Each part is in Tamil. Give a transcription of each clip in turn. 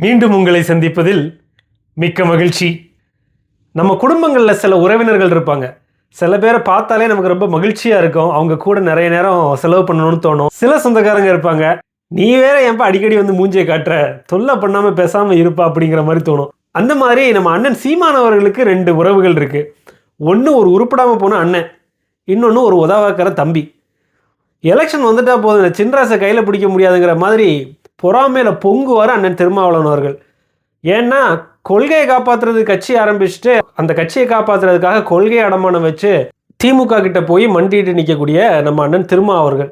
மீண்டும் உங்களை சந்திப்பதில் மிக்க மகிழ்ச்சி. நம்ம குடும்பங்களில் சில உறவினர்கள் இருப்பாங்க. சில பேரை பார்த்தாலே நமக்கு ரொம்ப மகிழ்ச்சியாக இருக்கும். அவங்க கூட நிறைய நேரம் செலவு பண்ணணும்னு தோணும். சில சொந்தக்காரங்க இருப்பாங்க, நீ வேற ஏன்பா அடிக்கடி வந்து மூஞ்சியை காட்டுற, தொல்லை பண்ணாமல் பேசாமல் இருப்பா அப்படிங்கிற மாதிரி தோணும். அந்த மாதிரி நம்ம அண்ணன் சீமானவர்களுக்கு 2 உறவுகள் இருக்குது. ஒன்று ஒரு உருப்படாமல் போன அண்ணன், இன்னொன்று ஒரு உதவாக்கிற தம்பி. எலெக்ஷன் வந்துட்டா போதும், சின்ராசை கையில் பிடிக்க முடியாதுங்கிற மாதிரி பொறாமையில் பொங்குவார் அண்ணன் திருமாவளவன் அவர்கள். ஏன்னா கொள்கையை காப்பாற்றுறது கட்சி ஆரம்பிச்சுட்டு அந்த கட்சியை காப்பாற்றுறதுக்காக கொள்கையை அடமானம் வச்சு திமுக கிட்ட போய் மண்டிட்டு நிற்கக்கூடிய நம்ம அண்ணன் திருமா அவர்கள்.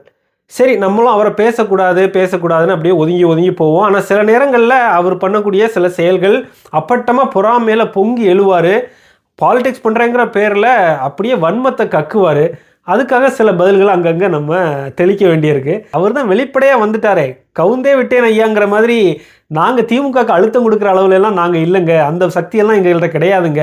சரி, நம்மளும் அவரை பேசக்கூடாதுன்னு அப்படியே ஒதுங்கி போவோம். ஆனால் சில நேரங்களில் அவர் பண்ணக்கூடிய சில செயல்கள் அப்பட்டமாக பொறாமையில் பொங்கி எழுவார். பாலிடிக்ஸ் பண்ணுறேங்கிற பேரில் அப்படியே வன்மத்தை கக்குவார். அதுக்காக சில பதில்கள் அங்கங்கே நம்ம தெளிக்க வேண்டியிருக்கு. அவர் தான் வெளிப்படையாக வந்துட்டாரே, கவுந்தே விட்டேன் ஐயாங்கிற மாதிரி, நாங்கள் திமுகக்கு அழுத்தம் கொடுக்குற அளவுலலாம் நாங்கள் இல்லைங்க, அந்த சக்தியெல்லாம் எங்கள்கிட்ட கிடையாதுங்க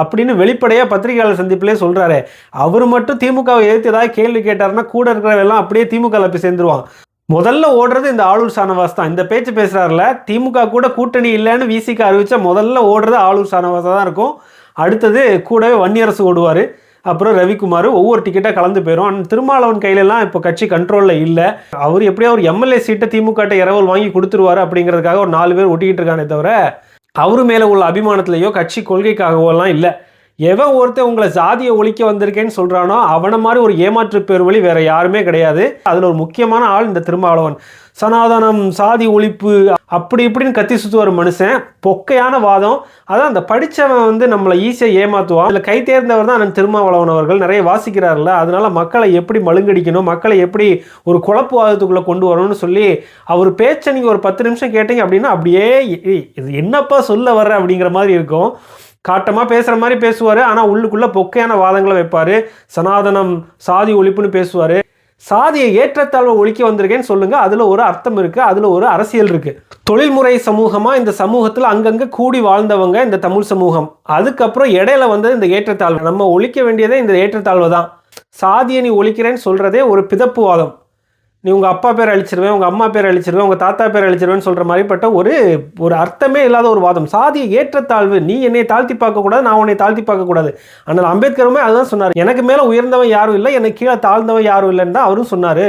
அப்படின்னு வெளிப்படையாக பத்திரிகையாளர் சந்திப்பிலே சொல்கிறாரு. அவர் மட்டும் திமுகவை எதிர்த்து ஏதாவது கேள்வி கேட்டாருன்னா கூட இருக்கிறவெல்லாம் அப்படியே திமுகவில் போய் சேர்ந்துருவான். முதல்ல ஓடுறது இந்த ஆளூர் ஷானவாஸ் தான். இந்த பேச்சு பேசுகிறாருல, திமுக கூட கூட்டணி இல்லைன்னு விசிக்கு அறிவிச்சா முதல்ல ஓடுறது ஆளூர் ஷானவாஸாக தான் இருக்கும். அடுத்தது கூடவே வன்னியரசு ஓடுவார், அப்புறம் ரவிக்குமார். ஒவ்வொரு டிக்கெட்டாக கலந்து போயிடும். ஆனால் திருமாவளவன் கையிலலாம் இப்போ கட்சி கண்ட்ரோலில் இல்லை. அவர் எப்படியா ஒரு எம்எல்ஏ சீட்டை திமுக இரவல் வாங்கி கொடுத்துருவார் அப்படிங்கிறதுக்காக ஒரு 4 பேர் ஒட்டிக்கிட்டு இருக்கானே தவிர அவர் மேலே உள்ள அபிமானத்திலேயோ கட்சி கொள்கைக்காகவோலாம் இல்லை. எவன் ஒருத்தர் உங்களை ஜாதியை ஒழிக்க வந்திருக்கேன்னு சொல்கிறானோ அவனை மாதிரி ஒரு ஏமாற்று பேர் வழி வேறு யாருமே கிடையாது. அதில் ஒரு முக்கியமான ஆள் இந்த திருமாவளவன். சனாதனம், சாதி ஒழிப்பு அப்படி இப்படின்னு கத்தி சுற்றுவார் மனுஷன். பொக்கையான வாதம். அதான் அந்த படித்தவன் வந்து நம்மளை ஈஸியாக ஏமாற்றுவான். அதில் கை தேர்ந்தவர் தான் நான் திருமாவளவன் அவர்கள். நிறைய வாசிக்கிறார்ல, அதனால மக்களை எப்படி மழுங்கடிக்கணும், மக்களை எப்படி ஒரு குழப்பு வாதத்துக்குள்ளே கொண்டு வரணும்னு சொல்லி அவர் பேச்சை நீங்கள் ஒரு 10 நிமிஷம் கேட்டீங்க அப்படின்னா அப்படியே இது என்னப்பா சொல்ல வர்ற அப்படிங்கிற மாதிரி இருக்கும். காட்டமாக பேசுகிற மாதிரி பேசுவார், ஆனால் உள்ளுக்குள்ளே பொக்கையான வாதங்களை வைப்பார். சனாதனம், சாதி ஒழிப்புன்னு பேசுவார். சாதியை ஏற்றத்தாழ்வை ஒழிக்க வந்திருக்கேன்னு சொல்லுங்கள், அதில் ஒரு அர்த்தம் இருக்குது, அதில் ஒரு அரசியல் இருக்குது. தொழில்முறை சமூகமாக இந்த சமூகத்தில் அங்கங்கே கூடி வாழ்ந்தவங்க இந்த தமிழ் சமூகம். அதுக்கப்புறம் இடையில வந்தது இந்த ஏற்றத்தாழ்வு. நம்ம ஒழிக்க வேண்டியதே இந்த ஏற்றத்தாழ்வு தான். சாதியை நீ ஒழிக்கிறேன்னு சொல்கிறதே ஒரு பிதப்புவாதம். நீ உங்கள் அப்பா பேர் அழிச்சிருவேன், உங்கள் அம்மா பேர் அழிச்சிருவேன், உங்கள் தாத்தா பேர் அழிச்சிருவேன்னு சொல்கிற மாதிரிப்பட்ட ஒரு அர்த்தமே இல்லாத ஒரு வாதம். சாதியை ஏற்றத்தாழ்வு, நீ என்னை தாழ்த்தி பார்க்கக்கூடாது, நான் உன்னை தாழ்த்தி பார்க்கக்கூடாது. ஆனால் அம்பேத்கருமே அதுதான் சொன்னார். எனக்கு மேலே உயர்ந்தவன் யாரும் இல்லை, எனக்கு கீழே தாழ்ந்தவன் யாரும் இல்லைன்னு தான் அவரும் சொன்னார்.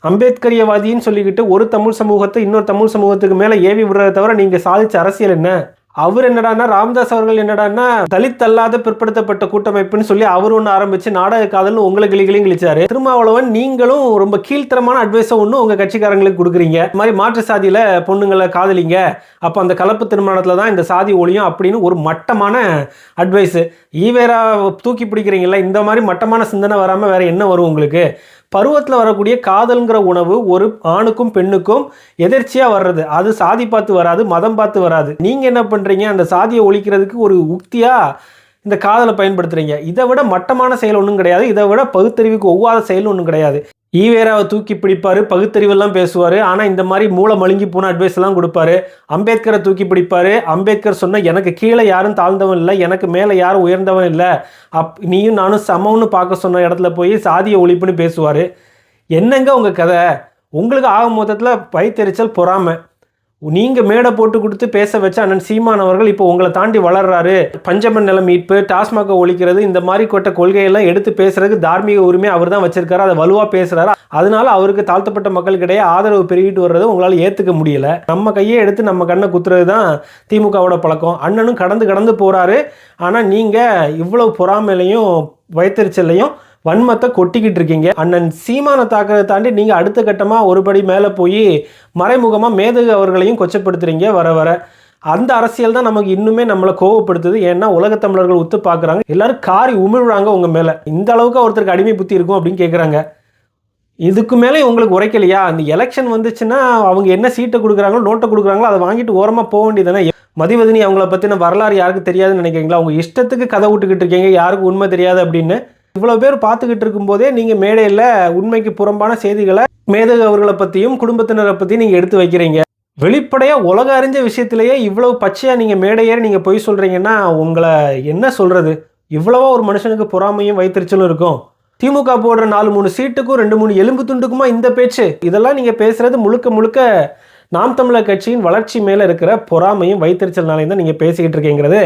அம்பேத்கரியவாதின்னு சொல்லிக்கிட்டு ஒரு தமிழ் சமூகத்தை இன்னொரு தமிழ் சமூகத்துக்கு மேலே ஏவி விடுறதை தவிர நீங்கள் சாதிச்ச அரசியல் என்ன? அவர் என்னடான்னா, ராமதாஸ் அவர்கள் என்னடான்னா தலித் அல்லாத பிற்படுத்தப்பட்ட கூட்டமைப்புன்னு சொல்லி அவர் ஒன்று ஆரம்பிச்சு நாடக காதல்னு உங்களை கிளிகளையும் கிழிச்சாரு. திருமாவளவன் நீங்களும் ரொம்ப கீழ்த்தரமான அட்வைஸை ஒன்று உங்கள் கட்சிக்காரங்களுக்கு கொடுக்குறீங்க. இந்த மாதிரி மாற்று சாதியில் பொண்ணுங்களை காதலிங்க, அப்போ அந்த கலப்பு திருமணத்தில் தான் இந்த சாதி ஒழியும் அப்படின்னு ஒரு மட்டமான அட்வைஸு. ஈவேரா தூக்கி பிடிக்கிறீங்களா? இந்த மாதிரி மட்டமான சிந்தனை வராமல் வேறு என்ன வரும் உங்களுக்கு? பருவத்தில் வரக்கூடிய காதல்ங்கிற உணவு ஒரு ஆணுக்கும் பெண்ணுக்கும் எதிர்ச்சியாக வர்றது. அது சாதி பார்த்து வராது, மதம் பார்த்து வராது. நீங்கள் என்ன பண்ணுறீங்க, அந்த சாதியை ஒழிக்கிறதுக்கு ஒரு உக்தியாக இந்த காதலை பயன்படுத்துகிறீங்க. இதை விட மட்டமான செயல் ஒன்றும் கிடையாது, இதை விட பகுத்தறிவுக்கு ஒவ்வாத செயல் ஒன்றும் கிடையாது. ஈவேராவை தூக்கி பிடிப்பார், பகுத்தறிவெல்லாம் பேசுவார், ஆனால் இந்த மாதிரி மூளை மழுங்கி போன அட்வைஸ் எல்லாம் கொடுப்பாரு. அம்பேத்கரை தூக்கி பிடிப்பார். அம்பேத்கர் சொன்ன எனக்கு கீழே யாரும் தாழ்ந்தவன் இல்லை, எனக்கு மேலே யாரும் உயர்ந்தவன் இல்லை, நீயும் நானும் சமம்னு பார்க்க சொன்ன இடத்துல போய் சாதிய ஒழிப்புன்னு பேசுவார். என்னங்க உங்கள் கதை? உங்களுக்கு ஆக மொத்தத்தில் பைத்தெரிச்சல், பொறாமை. நீங்கள் மேடை போட்டு கொடுத்து பேச வச்ச அண்ணன் சீமான் அவர்கள் இப்போ உங்களை தாண்டி வளர்றாரு. பஞ்சமன் நில மீட்பு, டாஸ்மாக ஒழிக்கிறது, இந்த மாதிரி கொட்ட கொள்கையெல்லாம் எடுத்து பேசுறதுக்கு தார்மீக உரிமை அவர் தான் வச்சிருக்காரு. அதை வலுவாக பேசுறாரு. அதனால அவருக்கு தாழ்த்தப்பட்ட மக்களுக்கிடையே ஆதரவு பெருகிட்டு வர்றதை உங்களால் ஏற்றுக்க முடியல. நம்ம கையே எடுத்து நம்ம கண்ணை குத்துறது தான் திமுகவோட பழக்கம். அண்ணனும் கடந்து போகிறாரு. ஆனால் நீங்கள் இவ்வளவு பொறாமையிலையும் வயிற்றுச்சல்லையும் வன்மத்தை கொட்டிக்கிட்டு இருக்கீங்க. அண்ணன் சீமான தாக்கத்தை தாண்டி நீங்கள் அடுத்த கட்டமாக ஒருபடி மேலே போய் மறைமுகமாக மேதகு அவர்களையும் கொச்சப்படுத்துறீங்க. வர அந்த அரசியல் தான் நமக்கு இன்னுமே நம்மளை கோவப்படுத்துது. ஏன்னா உலகத்தமிழர்கள் உத்து பார்க்குறாங்க, எல்லாரும் காரி உமிழ்றாங்க உங்கள் மேலே. இந்த அளவுக்கு ஒருத்தருக்கு அடிமை புத்தி இருக்கும் அப்படின்னு கேட்குறாங்க. இதுக்கு மேலே உங்களுக்கு உரைக்கலையா? அந்த எலெக்ஷன் வந்துச்சுன்னா அவங்க என்ன சீட்டை கொடுக்குறாங்களோ, நோட்டை கொடுக்குறாங்களோ, அதை வாங்கிட்டு ஓரமாக போக வேண்டியதானே. மதிவதனி அவங்கள பற்றின வரலாறு யாருக்கு தெரியாதுன்னு நினைக்கிறீங்களா? அவங்க இஷ்டத்துக்கு கதை விட்டுக்கிட்டு இருக்கீங்க, யாருக்கு உண்மை தெரியாது அப்படின்னு. இவ்வளோ பேர் பார்த்துக்கிட்டு இருக்கும்போதே நீங்கள் மேடையில் உண்மைக்கு புறம்பான செய்திகளை மேதகு அவர்களை பற்றியும் குடும்பத்தினரை பற்றியும் நீங்கள் எடுத்து வைக்கிறீங்க. வெளிப்படையாக உலக அறிஞ்ச விஷயத்திலேயே இவ்வளவு பச்சையாக நீங்கள் மேடையேறி நீங்கள் பொய் சொல்கிறீங்கன்னா உங்களை என்ன சொல்கிறது? இவ்வளவோ ஒரு மனுஷனுக்கு பொறாமையும் வைத்திருச்சலும் இருக்கும். திமுக போடுற 4-3 சீட்டுக்கும் 2-3 எலும்பு துண்டுக்குமா இந்த பேச்சு? இதெல்லாம் நீங்கள் பேசுகிறது முழுக்க நாம் தமிழர் கட்சியின் வளர்ச்சி மேலே இருக்கிற பொறாமையும் வைத்தறிச்சல்னாலையும் தான் நீங்கள் பேசிக்கிட்டு இருக்கீங்கிறது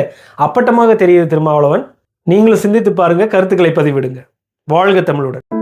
அப்பட்டமாக தெரியுது திருமாவளவன். நீங்களும் சிந்தித்து பாருங்க, கருத்துக்களை பதிவிடுங்க. வாழ்க தமிழுடன்.